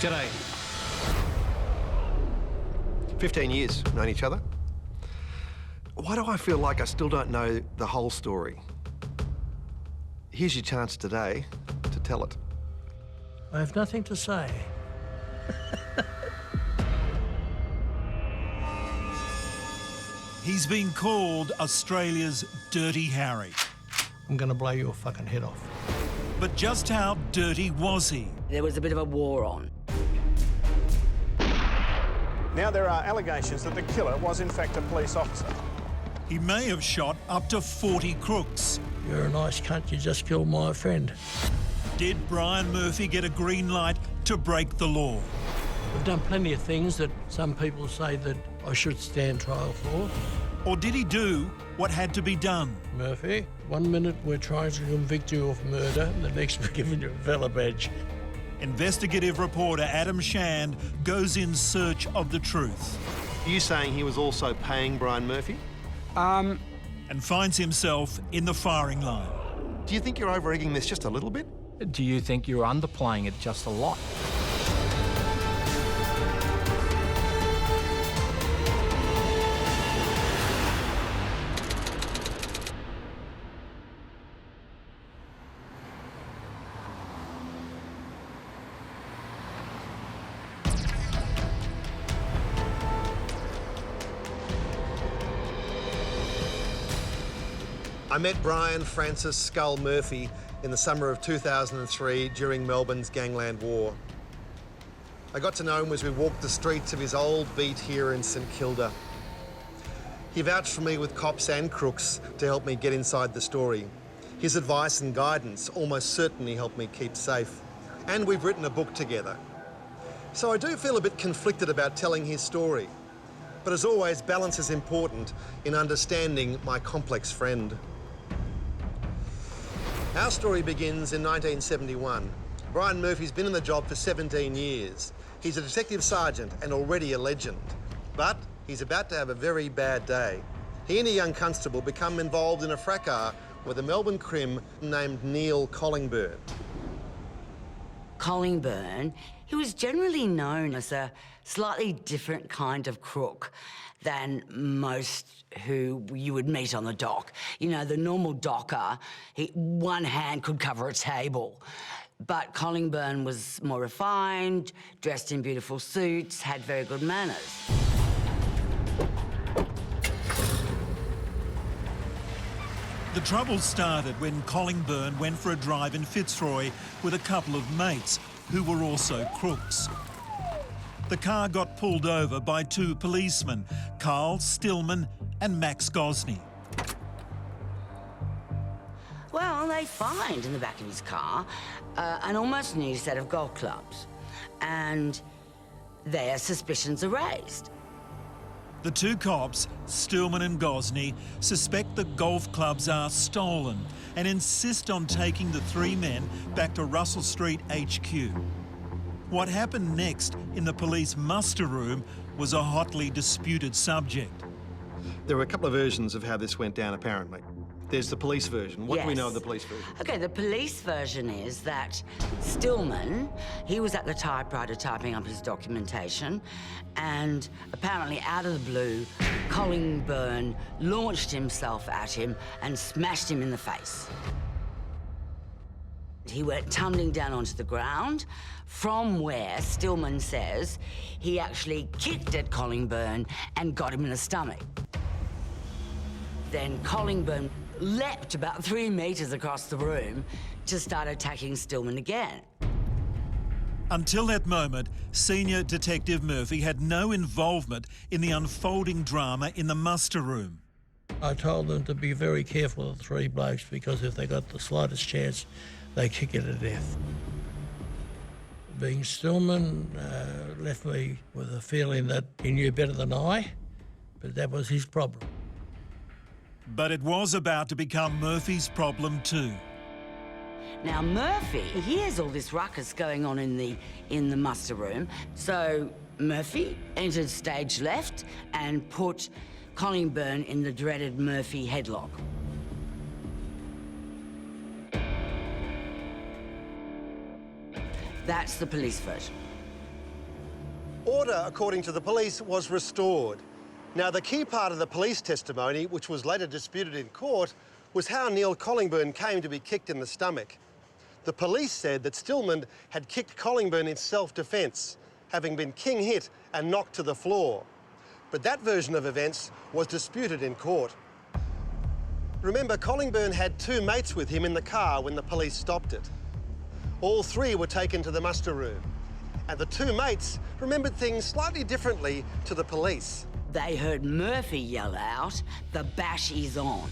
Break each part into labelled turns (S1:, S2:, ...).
S1: G'day.
S2: 15 years, known each other. Why do I feel like I still don't know the whole story? Here's your chance today to tell it.
S3: I have nothing to say.
S4: He's been called Australia's Dirty Harry.
S3: I'm going to blow your fucking head off.
S4: But just how dirty was he?
S5: There was a bit of a war on.
S6: Now there are allegations that the killer was in fact a police officer.
S4: He may have shot up to 40 crooks.
S3: You're a nice cunt, you just killed my friend.
S4: Did Brian Murphy get a green light to break the law?
S3: I've done plenty of things that some people say that I should stand trial for.
S4: Or did he do what had to be done?
S3: Murphy, 1 minute we're trying to convict you of murder, and the next we're giving you a fella badge.
S4: Investigative reporter Adam Shand goes in search of the truth.
S2: Are you saying he was also paying Brian Murphy?
S4: And finds himself in the firing line.
S2: Do you think you're over-egging this just a little bit?
S1: Do you think you're underplaying it just a lot?
S2: I met Brian Francis Skull Murphy in the summer of 2003 during Melbourne's Gangland War. I got to know him as we walked the streets of his old beat here in St Kilda. He vouched for me with cops and crooks to help me get inside the story. His advice and guidance almost certainly helped me keep safe. And we've written a book together. So I do feel a bit conflicted about telling his story. But as always, balance is important in understanding my complex friend. Our story begins in 1971. Brian Murphy's been in the job for 17 years. He's a detective sergeant and already a legend. But he's about to have a very bad day. He and a young constable become involved in a fracas with a Melbourne crim named Neil Collingburn.
S5: Collingburn, he was generally known as a slightly different kind of crook than most who you would meet on the dock. You know, the normal docker, one hand could cover a table. But Collingburn was more refined, dressed in beautiful suits, had very good manners.
S4: The trouble started when Collingburn went for a drive in Fitzroy with a couple of mates who were also crooks. The car got pulled over by two policemen, Carl Stillman and Max Gosney.
S5: Well, they find in the back of his car an almost new set of golf clubs, and their suspicions are raised.
S4: The two cops, Stillman and Gosney, suspect the golf clubs are stolen and insist on taking the three men back to Russell Street HQ. What happened next in the police muster room was a hotly disputed subject.
S2: There were a couple of versions of how this went down, apparently. There's the police version. What do we know of the police version?
S5: OK, the police version is that Stillman, he was at the typewriter typing up his documentation, and apparently out of the blue, Collingburn launched himself at him and smashed him in the face. He went tumbling down onto the ground, from where Stillman says he actually kicked at Collingburn and got him in the stomach. Then Collingburn leapt about 3 metres across the room to start attacking Stillman again.
S4: Until that moment, Senior Detective Murphy had no involvement in the unfolding drama in the muster room.
S3: I told them to be very careful of the three blokes, because if they got the slightest chance, they kick it to death. Being Stillman left me with a feeling that he knew better than I, but that was his problem.
S4: But it was about to become Murphy's problem too.
S5: Now, Murphy hears all this ruckus going on in the muster room, so Murphy entered stage left and put Collingburn in the dreaded Murphy headlock. That's the police version.
S2: Order, according to the police, was restored. Now, the key part of the police testimony, which was later disputed in court, was how Neil Collingburn came to be kicked in the stomach. The police said that Stillman had kicked Collingburn in self-defence, having been king hit and knocked to the floor. But that version of events was disputed in court. Remember, Collingburn had 2 mates with him in the car when the police stopped it. All 3 were taken to the muster room, and the 2 mates remembered things slightly differently to the police.
S5: They heard Murphy yell out, "The bash is on."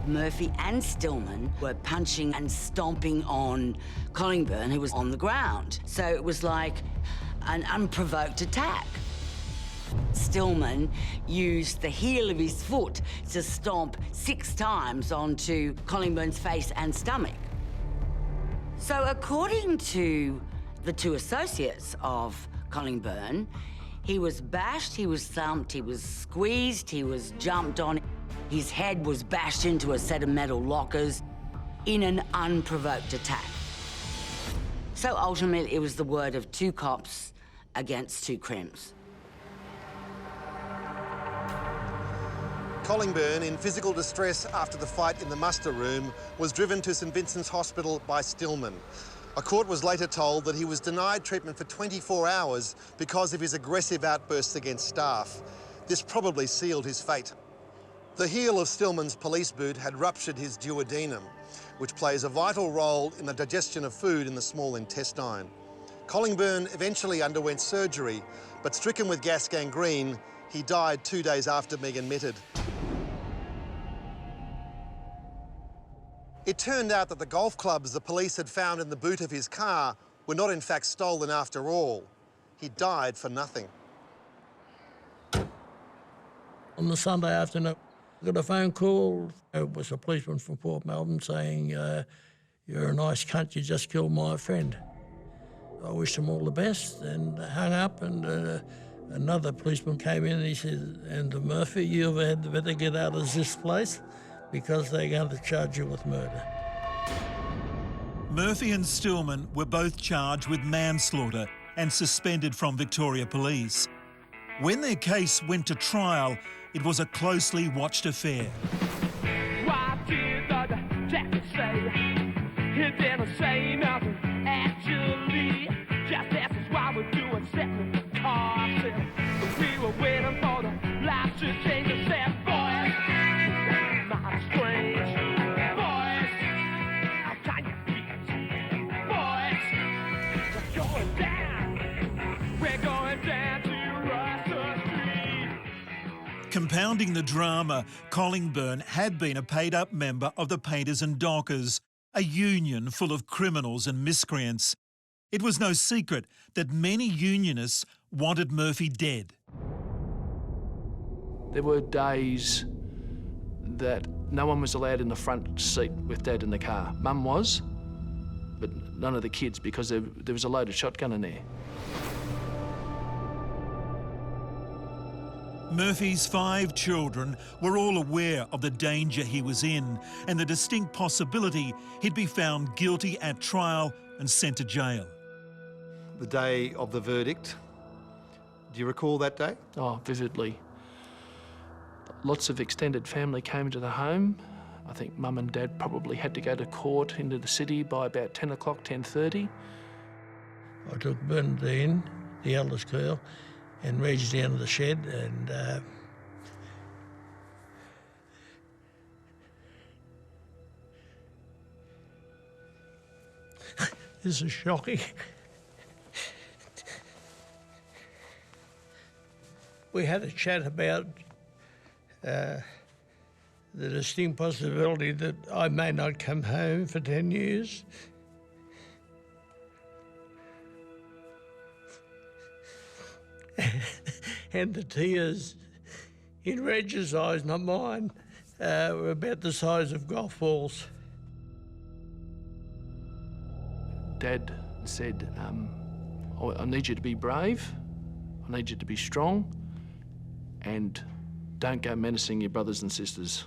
S5: Murphy and Stillman were punching and stomping on Collingburn, who was on the ground. So it was like an unprovoked attack. Stillman used the heel of his foot to stomp 6 times onto Collingburn's face and stomach. So according to the 2 associates of Collingburn, he was bashed, he was thumped, he was squeezed, he was jumped on. His head was bashed into a set of metal lockers in an unprovoked attack. So ultimately, it was the word of 2 cops against 2 crims.
S2: Collingburn, in physical distress after the fight in the muster room, was driven to St Vincent's Hospital by Stillman. A court was later told that he was denied treatment for 24 hours because of his aggressive outbursts against staff. This probably sealed his fate. The heel of Stillman's police boot had ruptured his duodenum, which plays a vital role in the digestion of food in the small intestine. Collingburn eventually underwent surgery, but stricken with gas gangrene, he died 2 days after being admitted. It turned out that the golf clubs the police had found in the boot of his car were not in fact stolen after all. He died for nothing.
S3: On the Sunday afternoon, I got a phone call. It was a policeman from Port Melbourne saying, "You're a nice cunt, you just killed my friend." I wished him all the best and hung up, and another policeman came in and he said, "And Murphy, you've had to better get out of this place because they're going to charge you with murder."
S4: Murphy and Stillman were both charged with manslaughter and suspended from Victoria Police. When their case went to trial, it was a closely watched affair.
S7: What did the jacket say? He didn't say nothing, actually. Just asked us why we're doing setting the car. We were waiting for the lights to change and said, "Boys, that's mighty strange. Boys, I'll tie your feet. Boys, we're going down. We're going down to Russell Street."
S4: Compounding the drama, Collingburn had been a paid-up member of the Painters and Dockers, a union full of criminals and miscreants. It was no secret that many unionists wanted Murphy dead.
S8: There were days that no one was allowed in the front seat with Dad in the car. Mum was, but none of the kids, because there was a loaded shotgun in there.
S4: Murphy's 5 children were all aware of the danger he was in and the distinct possibility he'd be found guilty at trial and sent to jail.
S2: The day of the verdict, do you recall that day?
S8: Oh, vividly. Lots of extended family came to the home. I think Mum and Dad probably had to go to court into the city by about 10 o'clock, 10:30.
S3: I took Bernadine, the eldest girl, and Reg down to the shed, and this is shocking. We had a chat about the distinct possibility that I may not come home for 10 years. And the tears in Reg's eyes, not mine, were about the size of golf balls.
S8: Dad said, I need you to be brave, I need you to be strong, and don't go menacing your brothers and sisters.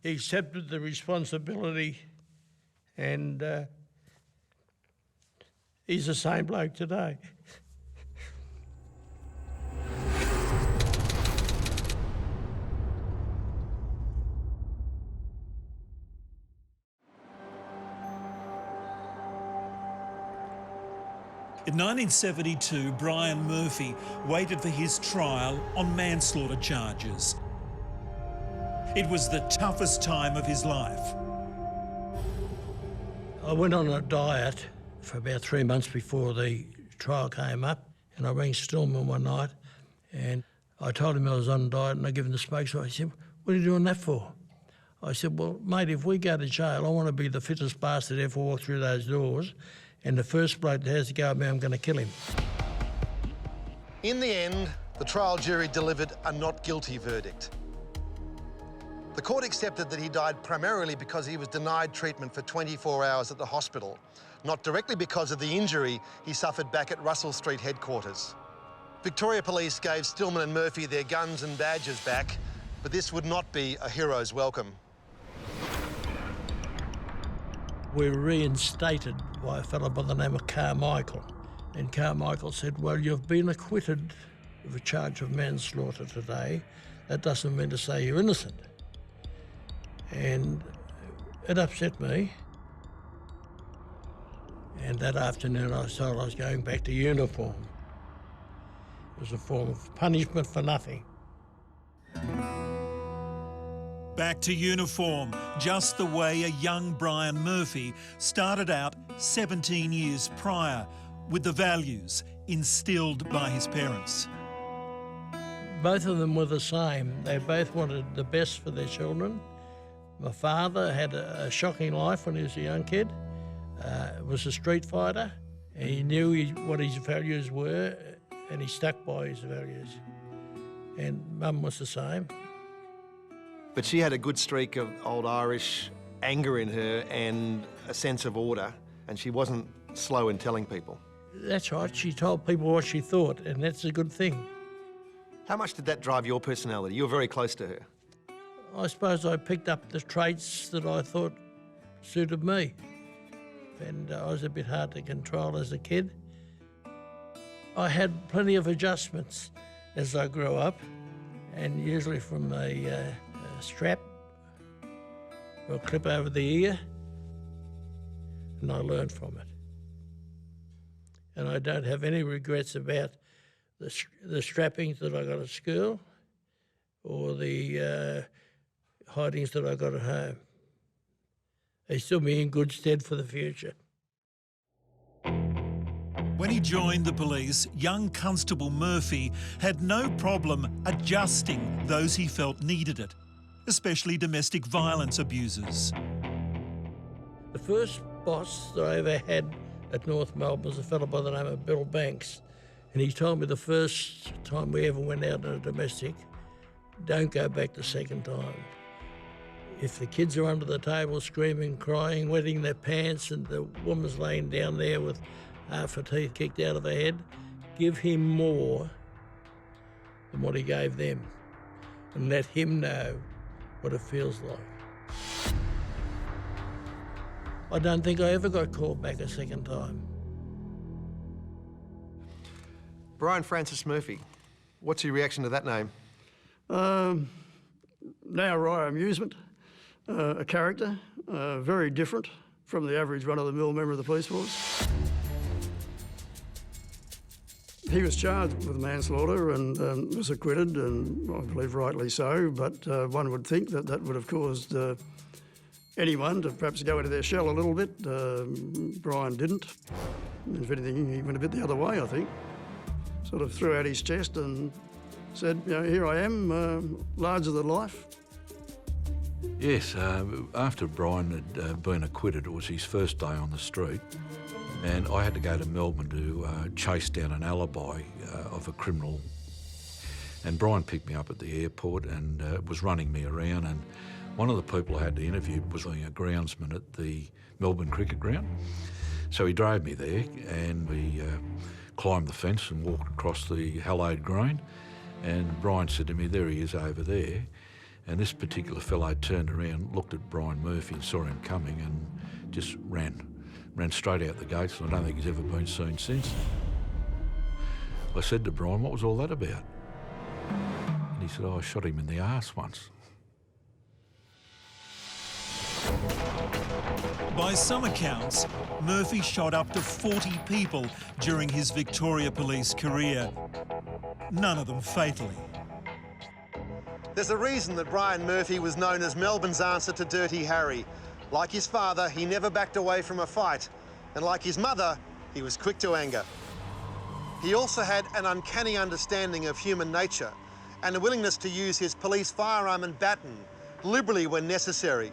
S3: He accepted the responsibility, and He's the same bloke today.
S4: In 1972, Brian Murphy waited for his trial on manslaughter charges. It was the toughest time of his life.
S3: I went on a diet for about 3 months before the trial came up, and I rang Stillman one night and I told him I was on a diet and I gave him the smoke. So he said, "What are you doing that for?" I said, "Well, mate, if we go to jail, I want to be the fittest bastard to ever walk through those doors, and the first bloke that has to go at me, I'm going to kill him."
S2: In the end, the trial jury delivered a not guilty verdict. The court accepted that he died primarily because he was denied treatment for 24 hours at the hospital, not directly because of the injury he suffered back at Russell Street headquarters. Victoria Police gave Stillman and Murphy their guns and badges back, but this would not be a hero's welcome.
S3: We were reinstated by a fellow by the name of Carmichael. And Carmichael said, "Well, you've been acquitted of a charge of manslaughter today. That doesn't mean to say you're innocent." And it upset me. And that afternoon I thought I was going back to uniform. It was a form of punishment for nothing.
S4: Back to uniform, just the way a young Brian Murphy started out 17 years prior, with the values instilled by his parents.
S3: Both of them were the same. They both wanted the best for their children. My father had a shocking life when he was a young kid. Was a street fighter, and he knew what his values were, and he stuck by his values. And Mum was the same.
S2: But she had a good streak of old Irish anger in her and a sense of order, and she wasn't slow in telling people.
S3: That's right, she told people what she thought, and that's a good thing.
S2: How much did that drive your personality? You were very close to her.
S3: I suppose I picked up the traits that I thought suited me. And I was a bit hard to control as a kid. I had plenty of adjustments as I grew up, and usually from a strap or a clip over the ear, and I learned from it. And I don't have any regrets about the strappings that I got at school or the hidings that I got at home. They still be in good stead for the future.
S4: When he joined the police, young Constable Murphy had no problem adjusting those he felt needed it, especially domestic violence abusers.
S3: The first boss that I ever had at North Melbourne was a fellow by the name of Bill Banks, and he told me the first time we ever went out on a domestic, don't go back the second time. If the kids are under the table screaming, crying, wetting their pants, and the woman's laying down there with half her teeth kicked out of her head, give him more than what he gave them, and let him know what it feels like. I don't think I ever got called back a second time.
S2: Brian Francis Murphy, what's your reaction to that name?
S9: Now wry amusement. A character, very different from the average run-of-the-mill member of the police force. He was charged with manslaughter and was acquitted, and I believe rightly so, but one would think that that would have caused anyone to perhaps go into their shell a little bit. Brian didn't. If anything, he went a bit the other way, I think. Sort of threw out his chest and said, "You know, here I am, larger than life."
S10: Yes, after Brian had been acquitted, it was his first day on the street, and I had to go to Melbourne to chase down an alibi of a criminal. And Brian picked me up at the airport and was running me around, and one of the people I had to interview was being a groundsman at the Melbourne cricket ground. So he drove me there, and we climbed the fence and walked across the hallowed green, and Brian said to me, "There he is over there." And this particular fellow turned around, looked at Brian Murphy and saw him coming and just ran ran straight out the gates, and I don't think he's ever been seen since. I said to Brian, what was all that about? And he said, oh, I shot him in the arse once.
S4: By some accounts, Murphy shot up to 40 people during his Victoria Police career, none of them fatally.
S2: There's a reason that Brian Murphy was known as Melbourne's answer to Dirty Harry. Like his father, he never backed away from a fight. And like his mother, he was quick to anger. He also had an uncanny understanding of human nature and a willingness to use his police firearm and baton liberally when necessary.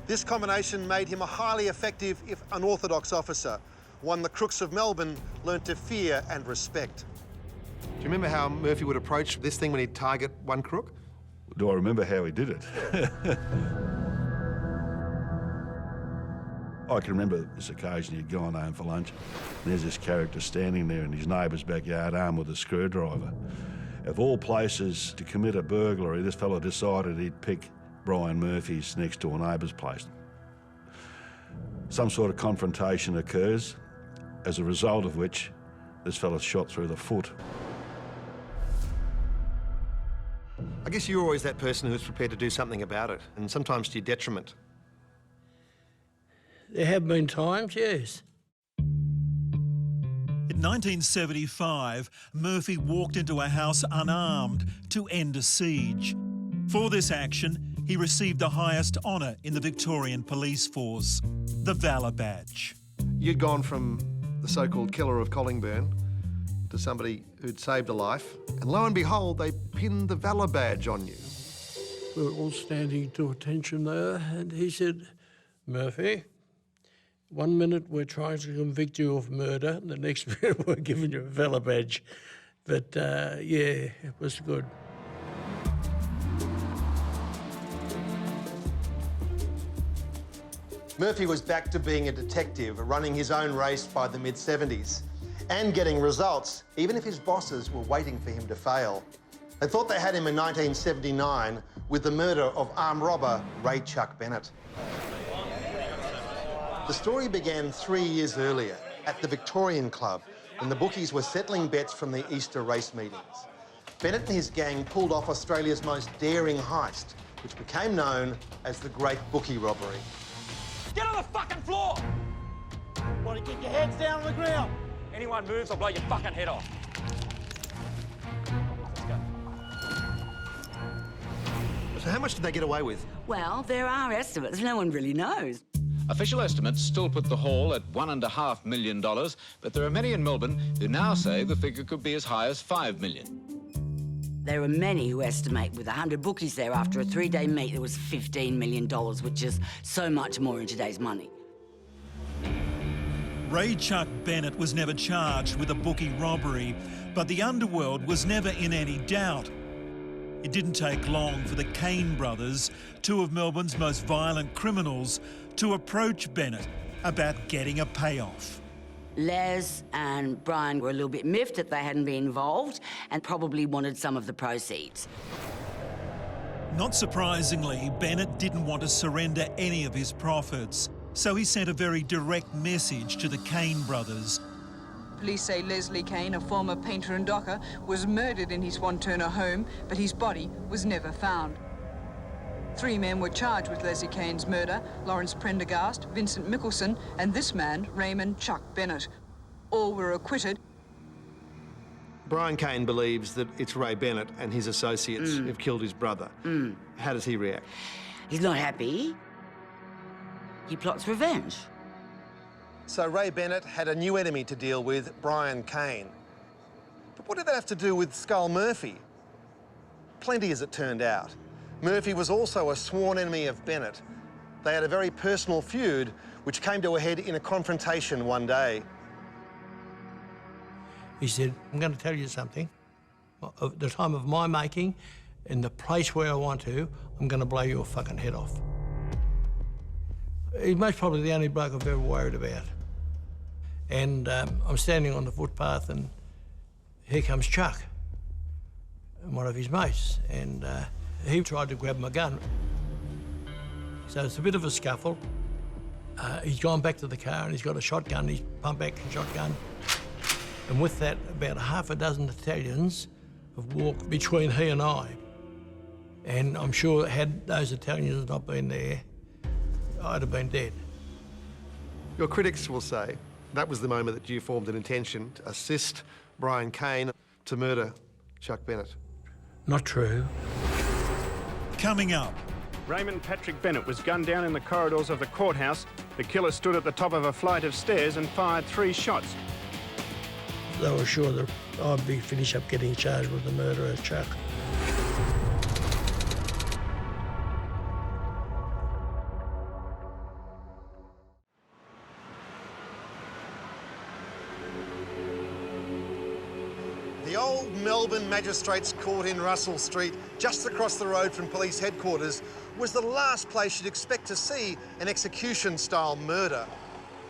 S2: This combination made him a highly effective, if unorthodox officer, one the crooks of Melbourne learnt to fear and respect. Do you remember how Murphy would approach this thing when he'd target one crook?
S11: Do I remember how he did it? I can remember this occasion he'd gone home for lunch, and there's this character standing there in his neighbour's backyard armed with a screwdriver. Of all places to commit a burglary, this fella decided he'd pick Brian Murphy's next door neighbour's place. Some sort of confrontation occurs, as a result of which this fella's shot through the foot.
S2: I guess you're always that person who's prepared to do something about it, and sometimes to your detriment.
S3: There have been times, yes.
S4: In 1975, Murphy walked into a house unarmed to end a siege. For this action, he received the highest honour in the Victorian Police Force, the Valour Badge.
S2: You'd gone from the so-called killer of Collingburn to somebody who'd saved a life, and lo and behold, they pinned the Valour Badge on you.
S3: We were all standing to attention there, and he said, Murphy, 1 minute we're trying to convict you of murder, and the next minute we're giving you a Valour Badge. But yeah, it was good.
S2: Murphy was back to being a detective, running his own race by the mid-70s, and getting results, even if his bosses were waiting for him to fail. They thought they had him in 1979 with the murder of armed robber Ray Chuck Bennett. The story began 3 years earlier at the Victorian Club, when the bookies were settling bets from the Easter race meetings. Bennett and his gang pulled off Australia's most daring heist, which became known as the Great Bookie Robbery.
S7: Get on the fucking floor! Want to get your hands down on the ground? Anyone moves, I'll blow your fucking head off. Let's go.
S2: So how much did they get away with?
S5: Well, there are estimates. No one really knows.
S12: Official estimates still put the haul at $1.5 million, but there are many in Melbourne who now say the figure could be as high as $5 million.
S5: There are many who estimate with 100 bookies there after a 3-day meet there was $15 million, which is so much more in today's money.
S4: Ray Chuck Bennett was never charged with a bookie robbery, but the underworld was never in any doubt. It didn't take long for the Kane brothers, two of Melbourne's most violent criminals, to approach Bennett about getting a payoff.
S5: Les and Brian were a little bit miffed that they hadn't been involved and probably wanted some of the proceeds.
S4: Not surprisingly, Bennett didn't want to surrender any of his profits, so he sent a very direct message to the Kane brothers.
S13: Police say Leslie Kane, a former painter and docker, was murdered in his Swan-Turner home, but his body was never found. 3 men were charged with Leslie Kane's murder: Lawrence Prendergast, Vincent Mickelson, and this man, Raymond Chuck Bennett. All were acquitted.
S2: Brian Kane believes that it's Ray Bennett and his associates who've killed his brother. How does he react?
S5: He's not happy. He plots revenge.
S2: So Ray Bennett had a new enemy to deal with, Brian Kane. But what did that have to do with Skull Murphy? Plenty, as it turned out. Murphy was also a sworn enemy of Bennett. They had a very personal feud, which came to a head in a confrontation one day.
S3: He said, I'm going to tell you something. At the time of my making, in the place where I want to, I'm going to blow your fucking head off. He's most probably the only bloke I've ever worried about. And I'm standing on the footpath and here comes Chuck, and one of his mates, and he tried to grab my gun. So it's a bit of a scuffle. He's gone back to the car and he's got a shotgun, his pump-action shotgun. And with that, about half a dozen Italians have walked between he and I. And I'm sure had those Italians not been there, I'd have been dead.
S2: Your critics will say that was the moment that you formed an intention to assist Brian Cain to murder Chuck Bennett.
S3: Not true.
S4: Coming up,
S6: Raymond Patrick Bennett was gunned down in the corridors of the courthouse. The killer stood at the top of a flight of stairs and fired 3 shots.
S3: They were sure that I'd be finished up getting charged with the murder of Chuck.
S2: The old Melbourne Magistrates Court in Russell Street, just across the road from police headquarters, was the last place you'd expect to see an execution-style murder.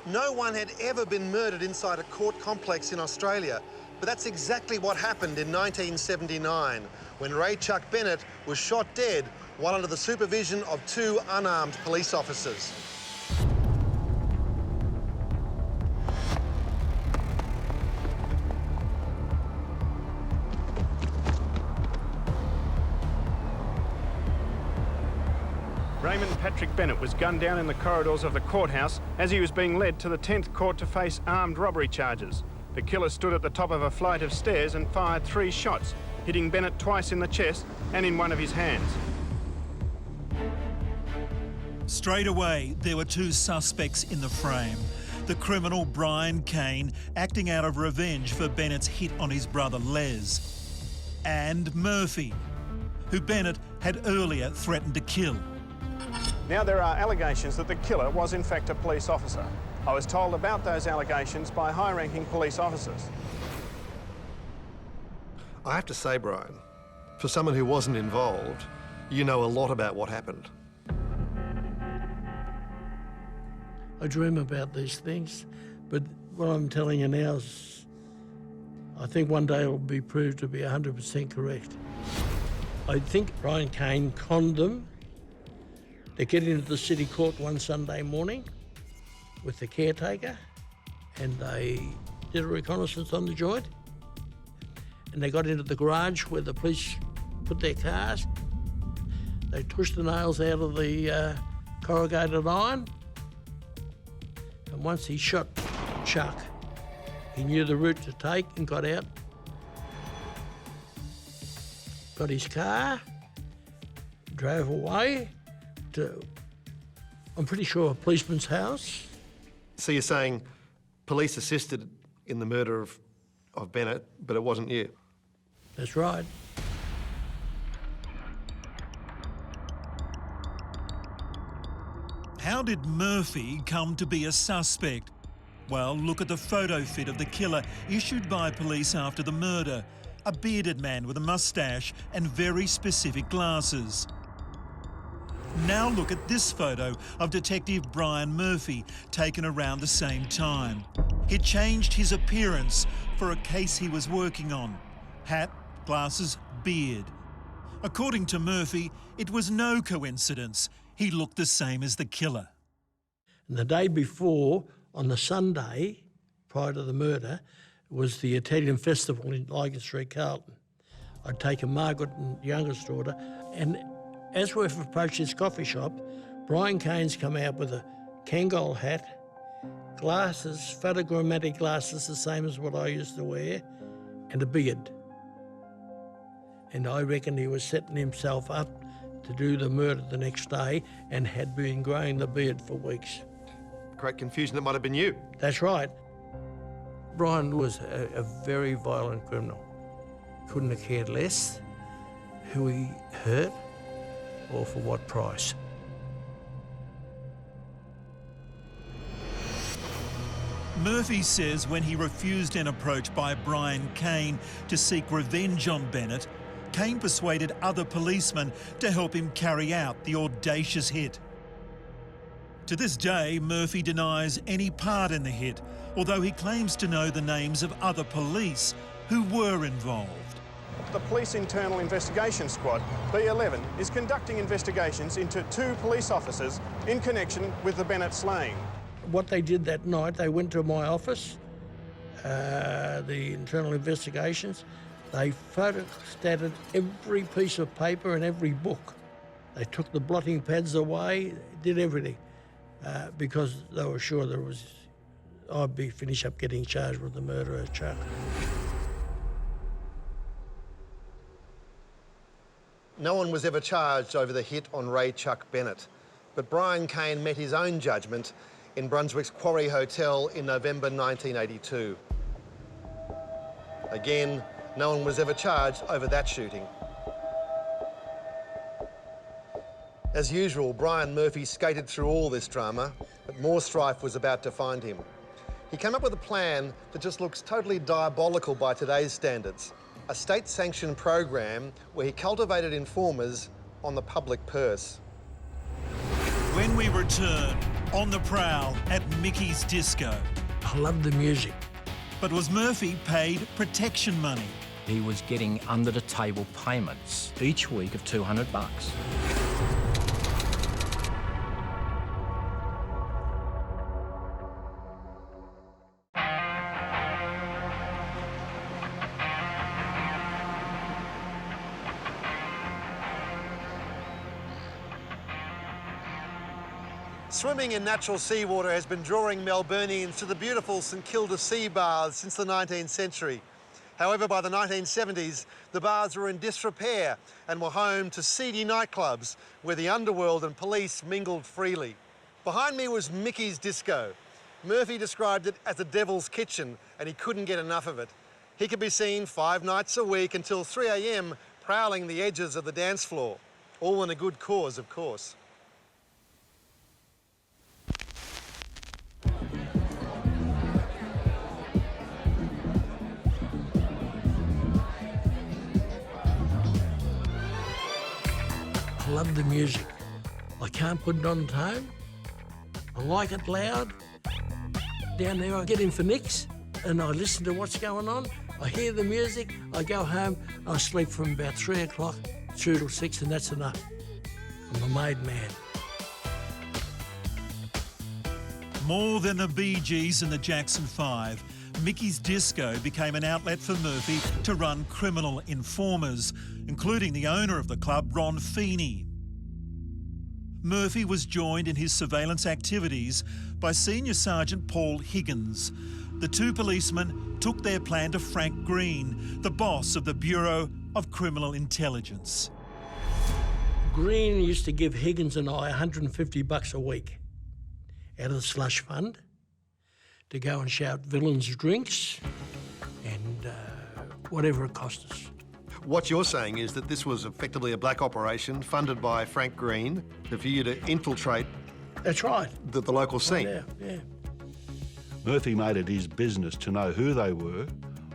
S2: No one had ever been murdered inside a court complex in Australia, but that's exactly what happened in 1979, when Ray Chuck Bennett was shot dead while under the supervision of 2 unarmed police officers.
S6: Raymond Patrick Bennett was gunned down in the corridors of the courthouse as he was being led to the 10th court to face armed robbery charges. The killer stood at the top of a flight of stairs and fired 3 shots, hitting Bennett twice in the chest and in one of his hands.
S4: straight away there were 2 suspects in the frame. The criminal Brian Cain, acting out of revenge for Bennett's hit on his brother Les, and Murphy, who Bennett had earlier threatened to kill.
S6: Now there are allegations that the killer was in fact a police officer. I was told about those allegations by high-ranking police officers.
S2: I have to say, Brian, for someone who wasn't involved, you know a lot about what happened.
S3: I dream about these things, but what I'm telling you now is I think one day it will be proved to be 100% correct. I think Brian Cain conned them. They get into the city court one Sunday morning with the caretaker, and they did a reconnaissance on the joint, and they got into the garage where the police put their cars. They pushed the nails out of the corrugated iron, and once he shot Chuck, he knew the route to take and got out, got his car, drove away to, I'm pretty sure, a policeman's house.
S2: So you're saying police assisted in the murder of Bennett, but it wasn't you?
S3: That's right.
S4: How did Murphy come to be a suspect? Well, look at the photo fit of the killer issued by police after the murder. A bearded man with a moustache and very specific glasses. Now look at this photo of Detective Brian Murphy, taken around the same time. He changed his appearance for a case he was working on. Hat, glasses, beard. According to Murphy, it was no coincidence. He looked the same as the killer.
S3: And the day before, on the Sunday, prior to the murder, was the Italian festival in Lygon Street, Carlton. I'd taken Margaret and youngest daughter, and as we've approached this coffee shop, Brian Cain's come out with a Kangol hat, glasses, photogrammetric glasses, the same as what I used to wear, and a beard. And I reckon he was setting himself up to do the murder the next day and had been growing the beard for weeks.
S2: Great confusion, it might have been you.
S3: That's right. Brian was a very violent criminal. Couldn't have cared less who he hurt or for what price.
S4: Murphy says when he refused an approach by Brian Cain to seek revenge on Bennett, Cain persuaded other policemen to help him carry out the audacious hit. To this day, Murphy denies any part in the hit, although he claims to know the names of other police who were involved.
S6: The Police Internal Investigation Squad, B11, is conducting investigations into 2 police officers in connection with the Bennett slaying.
S3: What they did that night, they went to my office, the internal investigations. They photostated every piece of paper and every book. They took the blotting pads away, did everything, because they were sure I'd be finished up getting charged with the murder of Chuck.
S2: No one was ever charged over the hit on Ray Chuck Bennett, but Brian Kane met his own judgment in Brunswick's Quarry Hotel in November 1982. Again, no one was ever charged over that shooting. As usual, Brian Murphy skated through all this drama, but more strife was about to find him. He came up with a plan that just looks totally diabolical by today's standards. A state-sanctioned program where he cultivated informers on the public purse.
S4: When we return, on the prowl at Mickey's Disco.
S3: I love the music.
S4: But was Murphy paid protection money?
S1: He was getting under-the-table payments each week of $200.
S2: Swimming in natural seawater has been drawing Melburnians to the beautiful St Kilda sea baths since the 19th century. However, by the 1970s, the baths were in disrepair and were home to seedy nightclubs where the underworld and police mingled freely. Behind me was Mickey's Disco. Murphy described it as the devil's kitchen, and he couldn't get enough of it. He could be seen 5 nights a week until 3 a.m. prowling the edges of the dance floor. All in a good cause, of course.
S3: I love the music. I can't put it on tone. I like it loud. Down there I get in for nicks and I listen to what's going on. I hear the music, I go home, I sleep from about 3 o'clock through till 6 and that's enough. I'm a made man.
S4: More than the Bee Gees and the Jackson 5, Mickey's Disco became an outlet for Murphy to run criminal informers, including the owner of the club, Ron Feeney. Murphy was joined in his surveillance activities by Senior Sergeant Paul Higgins. The two policemen took their plan to Frank Green, the boss of the Bureau of Criminal Intelligence.
S3: Green used to give Higgins and I $150 a week out of the slush fund to go and shout villains drinks and whatever it cost us.
S2: What you're saying is that this was effectively a black operation funded by Frank Green for you to infiltrate.
S3: That's right.
S2: The local scene.
S3: Yeah.
S11: Murphy made it his business to know who they were,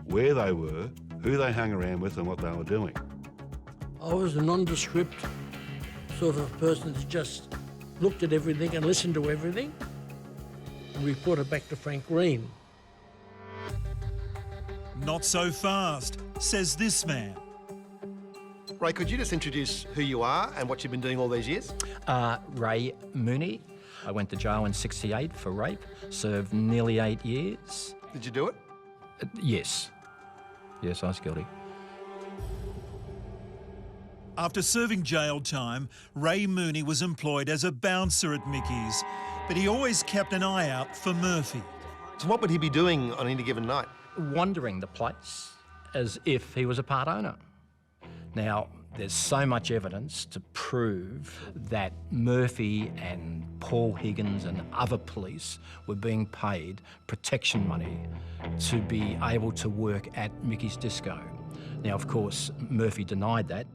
S11: where they were, who they hung around with and what they were doing.
S3: I was a nondescript sort of person that just looked at everything and listened to everything and reported back to Frank Green.
S4: Not so fast, says this man.
S2: Ray, could you just introduce who you are and what you've been doing all these years?
S1: Ray Mooney. I went to jail in '68 for rape, served nearly 8 years.
S2: Did you do it?
S1: Yes. Yes, I was guilty.
S4: After serving jail time, Ray Mooney was employed as a bouncer at Mickey's, but he always kept an eye out for Murphy.
S2: So what would he be doing on any given night?
S1: Wandering the place as if he was a part owner. Now, there's so much evidence to prove that Murphy and Paul Higgins and other police were being paid protection money to be able to work at Mickey's Disco. Now, of course, Murphy denied that.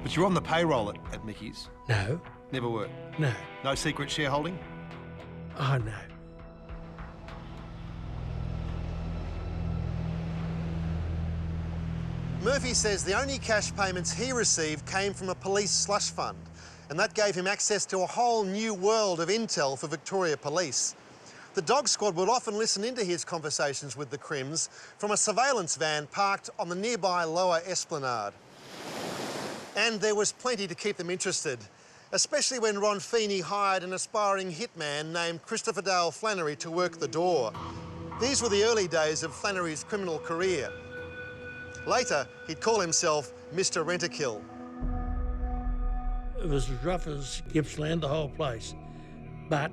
S2: But you're on the payroll at Mickey's?
S3: No.
S2: Never were?
S3: No.
S2: No secret shareholding?
S3: Oh, no.
S2: Murphy says the only cash payments he received came from a police slush fund, and that gave him access to a whole new world of intel for Victoria Police. The dog squad would often listen into his conversations with the Crims from a surveillance van parked on the nearby Lower Esplanade. And there was plenty to keep them interested. especially when Ron Feeney hired an aspiring hitman named Christopher Dale Flannery to work the door. These were the early days of Flannery's criminal career. Later, he'd call himself Mr. Rent-A-Kill.
S3: It was as rough as Gippsland, the whole place. But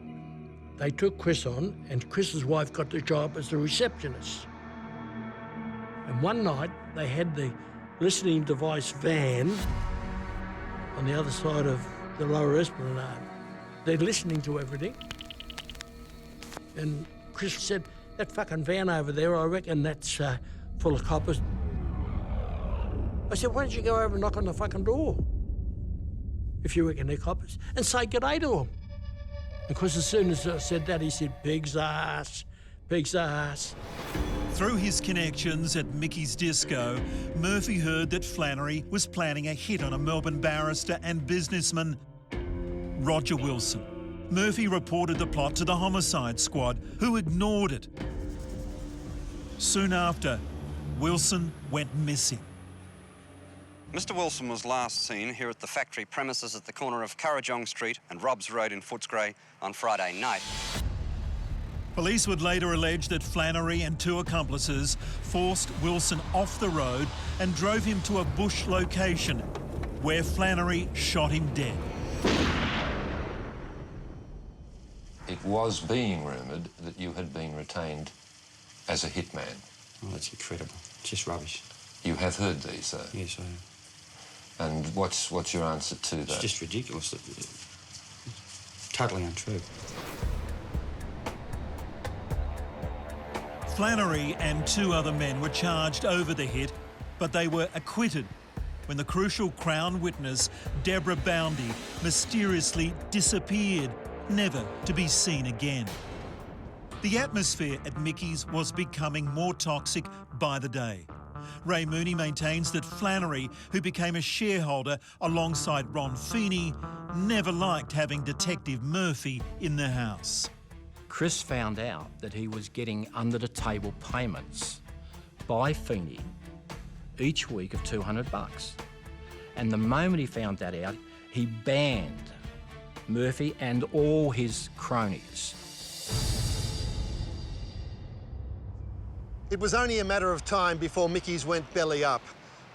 S3: they took Chris on, and Chris's wife got the job as the receptionist. And one night, they had the listening device van on the other side of the lower esplanade. They're listening to everything. And Chris said, "That fucking van over there, I reckon that's full of coppers." I said, "Why don't you go over and knock on the fucking door, if you reckon they're coppers, and say g'day to them?" Because as soon as I said that, he said, "Pig's ass, pig's ass."
S4: Through his connections at Mickey's Disco, Murphy heard that Flannery was planning a hit on a Melbourne barrister and businessman, Roger Wilson. Murphy reported the plot to the homicide squad, who ignored it. Soon after, Wilson went missing.
S14: Mr. Wilson was last seen here at the factory premises at the corner of Currajong Street and Robbs Road in Footscray on Friday night.
S4: Police would later allege that Flannery and two accomplices forced Wilson off the road and drove him to a bush location where Flannery shot him dead.
S15: It was being rumoured that you had been retained as a hitman.
S16: Oh, that's incredible. It's just rubbish.
S15: You have heard these, though?
S16: Yes, I have.
S15: And what's your answer to that?
S16: It's just ridiculous. Totally untrue.
S4: Flannery and two other men were charged over the hit, but they were acquitted when the crucial Crown witness, Deborah Boundy, mysteriously disappeared, never to be seen again. The atmosphere at Mickey's was becoming more toxic by the day. Ray Mooney maintains that Flannery, who became a shareholder alongside Ron Feeney, never liked having Detective Murphy in the house.
S1: Chris found out that he was getting under-the-table payments by Feeney each week of $200. And the moment he found that out, he banned Murphy and all his cronies.
S2: It was only a matter of time before Mickey's went belly up.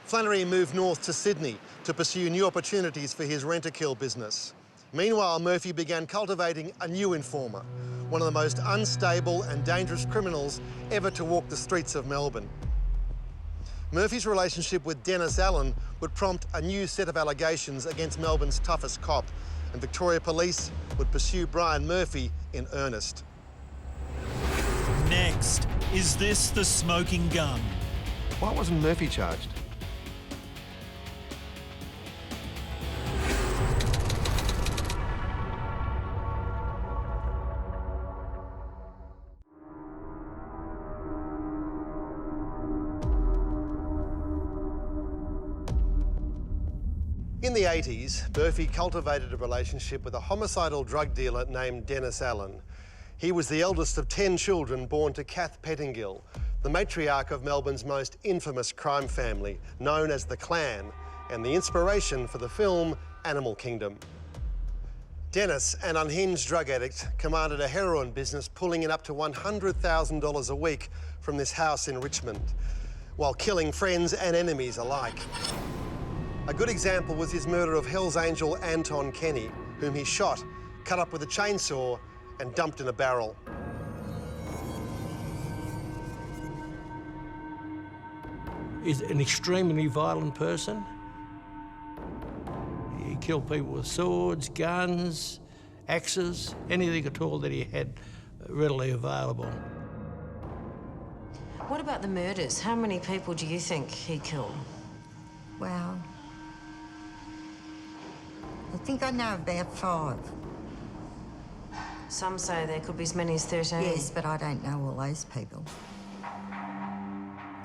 S2: Flannery moved north to Sydney to pursue new opportunities for his rent-a-kill business. Meanwhile, Murphy began cultivating a new informer, one of the most unstable and dangerous criminals ever to walk the streets of Melbourne. Murphy's relationship with Dennis Allen would prompt a new set of allegations against Melbourne's toughest cop, and Victoria Police would pursue Brian Murphy in earnest.
S4: Next, is this the smoking gun?
S2: Why wasn't Murphy charged? In the 80s, Murphy cultivated a relationship with a homicidal drug dealer named Dennis Allen. He was the eldest of 10 children born to Kath Pettingill, the matriarch of Melbourne's most infamous crime family, known as the Clan, and the inspiration for the film Animal Kingdom. Dennis, an unhinged drug addict, commanded a heroin business pulling in up to $100,000 a week from this house in Richmond, while killing friends and enemies alike. A good example was his murder of Hell's Angel Anton Kenny, whom he shot, cut up with a chainsaw, and dumped in a barrel.
S3: He's an extremely violent person. He killed people with swords, guns, axes, anything at all that he had readily available.
S17: What about the murders? How many people do you think he killed?
S18: Well, I think I know about 5.
S17: Some say there could be as many as 13.
S18: Yes, but I don't know all those people.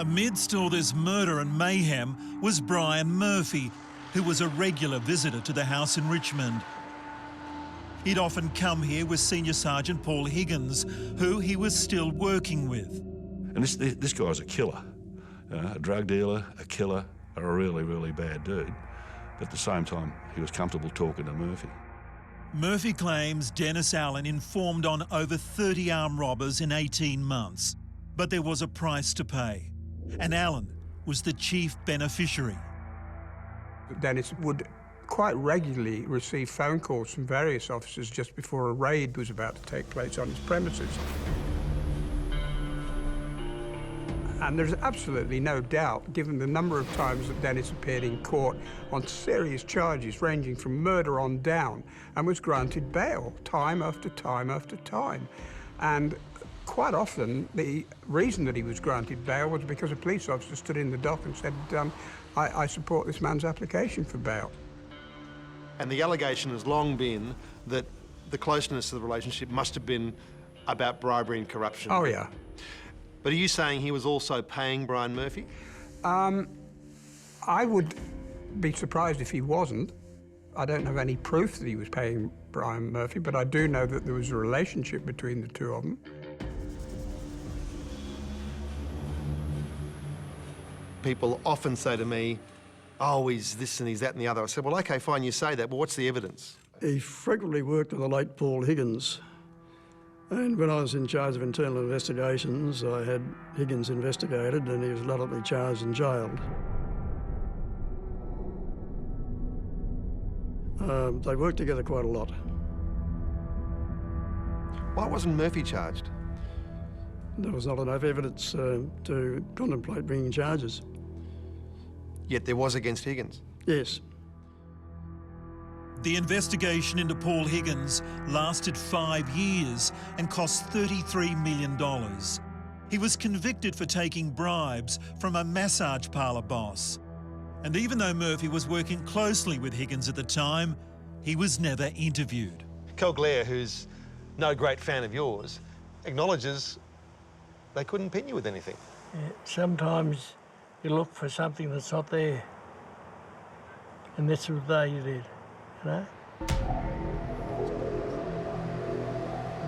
S4: Amidst all this murder and mayhem was Brian Murphy, who was a regular visitor to the house in Richmond. He'd often come here with Senior Sergeant Paul Higgins, who he was still working with.
S11: And this guy's a killer, a drug dealer, a killer, a really, really bad dude. But at the same time, he was comfortable talking to Murphy.
S4: Murphy claims Dennis Allen informed on over 30 armed robbers in 18 months. But there was a price to pay, and Allen was the chief beneficiary.
S19: Dennis would quite regularly receive phone calls from various officers just before a raid was about to take place on his premises. And there's absolutely no doubt, given the number of times that Dennis appeared in court on serious charges ranging from murder on down, and was granted bail time after time after time. And quite often, the reason that he was granted bail was because a police officer stood in the dock and said, I support this man's application for bail.
S2: And the allegation has long been that the closeness of the relationship must have been about bribery and corruption.
S19: Oh, yeah.
S2: But are you saying he was also paying Brian Murphy?
S19: I would be surprised if he wasn't. I don't have any proof that he was paying Brian Murphy, but I do know that there was a relationship between the two of them.
S2: People often say to me, oh, he's this and he's that and the other. I said, well, OK, fine, you say that, but what's the evidence?
S9: He frequently worked with the late Paul Higgins. And when I was in charge of internal investigations, I had Higgins investigated and he was ultimately charged and jailed. They worked together quite a lot.
S2: Why wasn't Murphy charged?
S9: There was not enough evidence to contemplate bringing charges.
S2: Yet there was against Higgins?
S9: Yes.
S4: The investigation into Paul Higgins lasted 5 years and cost $33 million. He was convicted for taking bribes from a massage parlour boss. And even though Murphy was working closely with Higgins at the time, he was never interviewed.
S2: Kel Glare, who's no great fan of yours, acknowledges they couldn't pin you with anything.
S3: Yeah, sometimes you look for something that's not there. And that's what they did. You know?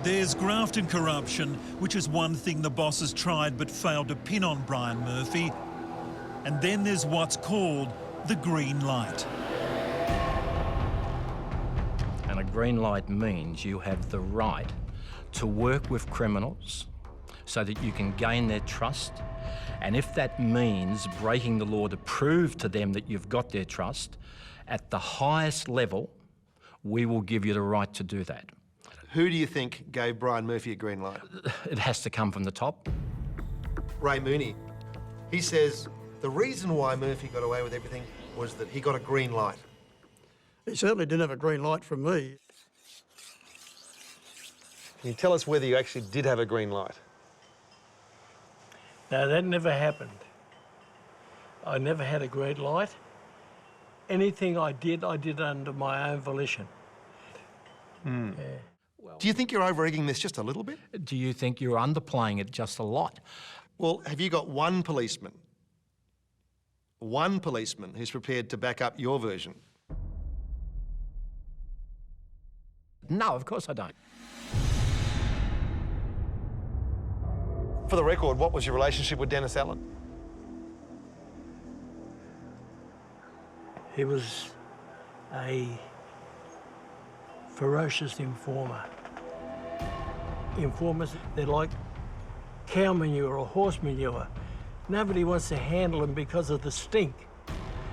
S4: There's graft and corruption, which is one thing the bosses tried but failed to pin on Brian Murphy. And then there's what's called the green light.
S1: And a green light means you have the right to work with criminals so that you can gain their trust. And if that means breaking the law to prove to them that you've got their trust, at the highest level, we will give you the right to do that.
S2: Who do you think gave Brian Murphy a green light?
S1: It has to come from the top.
S2: Ray Mooney. He says the reason why Murphy got away with everything was that he got a green light.
S9: He certainly didn't have a green light from me.
S2: Can you tell us whether you actually did have a green light?
S3: No, that never happened. I never had a green light. Anything I did under my own volition.
S2: Yeah. Do you think you're over-egging this just a little bit?
S1: Do you think you're underplaying it just a lot?
S2: Well, have you got one policeman who's prepared to back up your version?
S1: No, of course I don't.
S2: For the record, what was your relationship with Dennis Allen?
S3: He was a ferocious informer. Informers, they're like cow manure or horse manure. Nobody wants to handle them because of the stink.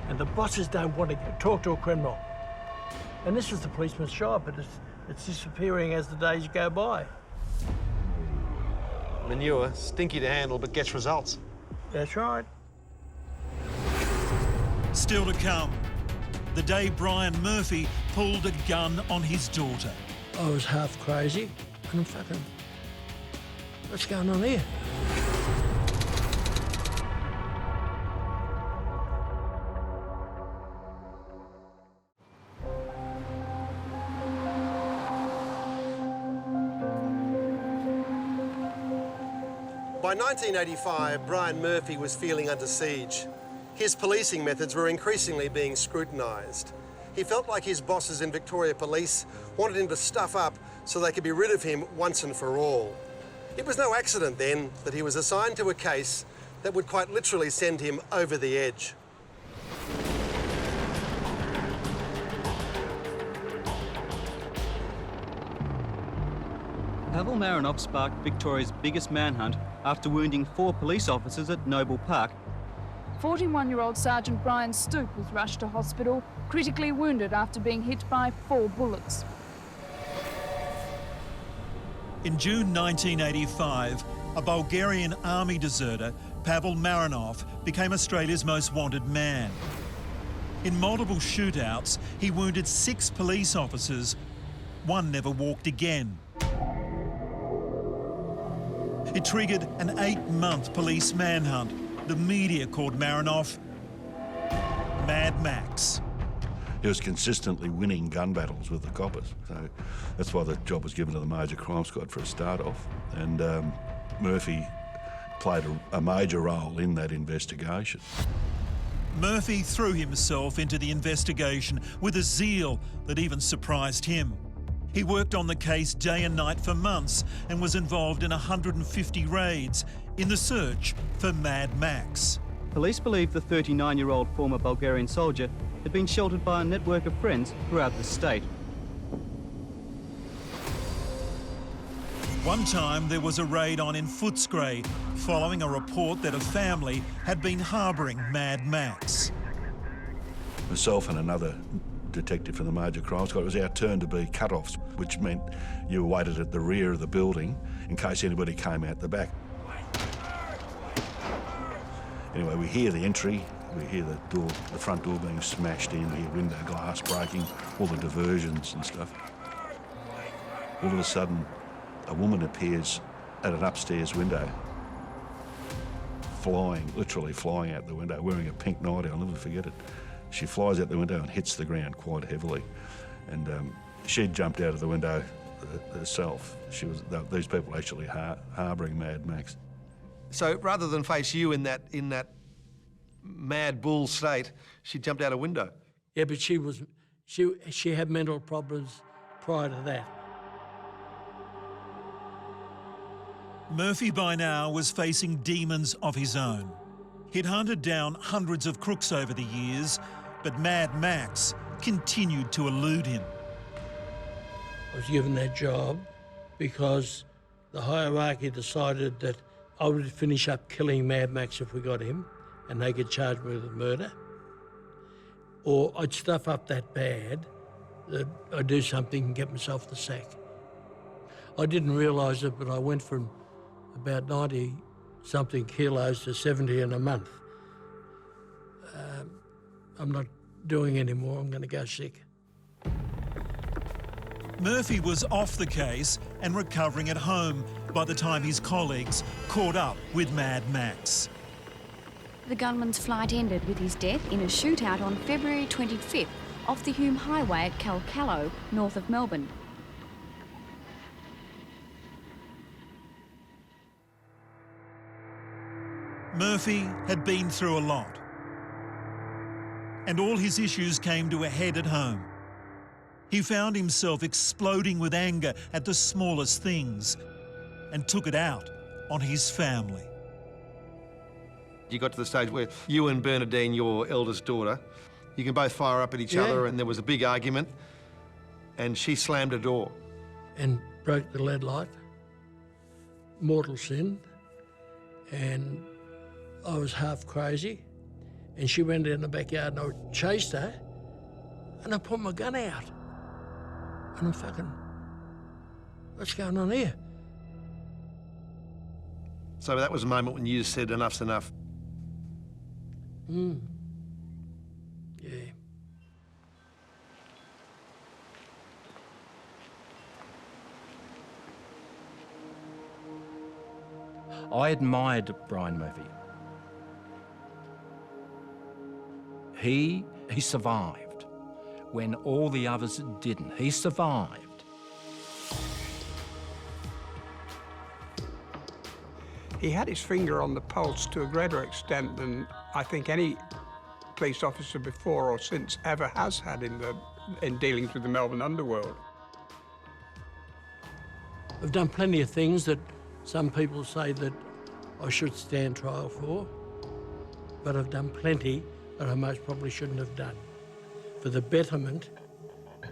S3: And the bosses don't want to talk to a criminal. And this was the policeman's job, but it's disappearing as the days go by.
S2: Manure, stinky to handle, but gets results.
S3: That's right.
S4: Still to come, the day Brian Murphy pulled a gun on his daughter.
S3: I was half crazy, and I'm fucking, what's going on here?
S2: By 1985, Brian Murphy was feeling under siege. His policing methods were increasingly being scrutinised. He felt like his bosses in Victoria Police wanted him to stuff up so they could be rid of him once and for all. It was no accident then that he was assigned to a case that would quite literally send him over the edge.
S20: Pavel Marinov sparked Victoria's biggest manhunt after wounding 4 police officers at Noble Park.
S21: 41-year-old Sergeant Brian Stoop was rushed to hospital, critically wounded after being hit by 4 bullets.
S4: In June 1985, a Bulgarian army deserter, Pavel Marinov, became Australia's most wanted man. In multiple shootouts, he wounded 6 police officers. 1 never walked again. It triggered an 8-month police manhunt. The media called Marinov Mad Max.
S11: He was consistently winning gun battles with the coppers, so that's why the job was given to the Major Crime Squad for a start off. And Murphy played a major role in that investigation.
S4: Murphy threw himself into the investigation with a zeal that even surprised him. He worked on the case day and night for months and was involved in 150 raids in the search for Mad Max.
S20: Police believe the 39-year-old former Bulgarian soldier had been sheltered by a network of friends throughout the state.
S4: One time there was a raid on in Footscray following a report that a family had been harbouring Mad Max.
S11: Myself and another detective from the Major Crime Squad, it was our turn to be cut-offs, which meant you waited at the rear of the building in case anybody came out the back. Anyway, we hear the entry, we hear the front door being smashed in, we hear window glass breaking, all the diversions and stuff. All of a sudden, a woman appears at an upstairs window, literally flying out the window, wearing a pink nightie. I'll never forget it. She flies out the window and hits the ground quite heavily. And she'd jumped out of the window herself. These people actually harbouring Mad Max.
S2: So rather than face you in that mad bull state, she jumped out a window.
S3: Yeah, but she had mental problems prior to that.
S4: Murphy by now was facing demons of his own. He'd hunted down hundreds of crooks over the years, but Mad Max continued to elude him.
S3: I was given that job because the hierarchy decided that I would finish up killing Mad Max if we got him, and they could charge me with murder. Or I'd stuff up that bad that I'd do something and get myself the sack. I didn't realise it, but I went from about 90-something kilos to 70 in a month. I'm not doing any more. I'm going to go sick.
S4: Murphy was off the case and recovering at home by the time his colleagues caught up with Mad Max.
S22: The gunman's flight ended with his death in a shootout on February 25th off the Hume Highway at Calcallo, north of Melbourne.
S4: Murphy had been through a lot, and all his issues came to a head at home. He found himself exploding with anger at the smallest things and took it out on his family.
S2: You got to the stage where you and Bernadine, your eldest daughter, you can both fire up at each other, and there was a big argument, and she slammed a door.
S3: And broke the lead light. Mortal sin. And I was half crazy. And she went in the backyard and I chased her, and I put my gun out. And I'm fucking, what's going on here?
S2: So that was a moment when you just said, enough's enough.
S3: Yeah.
S1: I admired Brian Murphy. He survived when all the others didn't. He survived.
S19: He had his finger on the pulse to a greater extent than I think any police officer before or since ever has had in dealings with the Melbourne underworld.
S3: I've done plenty of things that some people say that I should stand trial for, but I've done plenty that I most probably shouldn't have done for the betterment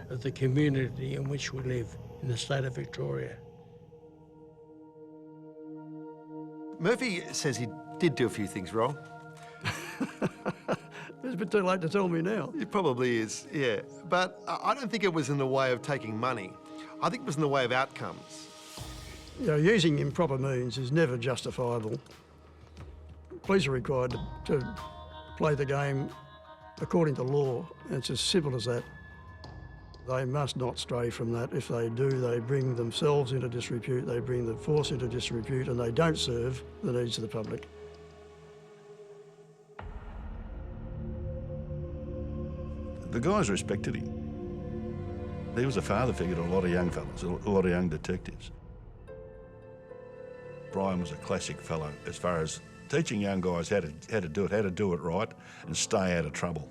S3: of the community in which we live in the state of Victoria.
S2: Murphy says he did do a few things wrong.
S9: It's a bit too late to tell me now.
S2: It probably is, yeah. But I don't think it was in the way of taking money. I think it was in the way of outcomes.
S9: You know, using improper means is never justifiable. Police are required to play the game according to law. It's as simple as that. They must not stray from that. If they do, they bring themselves into disrepute, they bring the force into disrepute, and they don't serve the needs of the public.
S11: The guys respected him. He was a father figure to a lot of young fellas, a lot of young detectives. Brian was a classic fellow as far as teaching young guys how to do it right and stay out of trouble.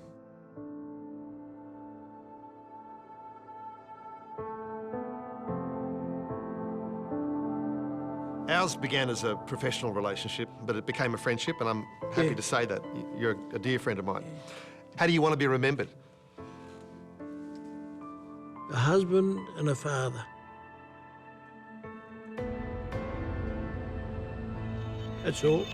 S2: Ours began as a professional relationship, but it became a friendship, and I'm happy to say that. You're a dear friend of mine. How do you want to be remembered?
S3: A husband and a father. That's all.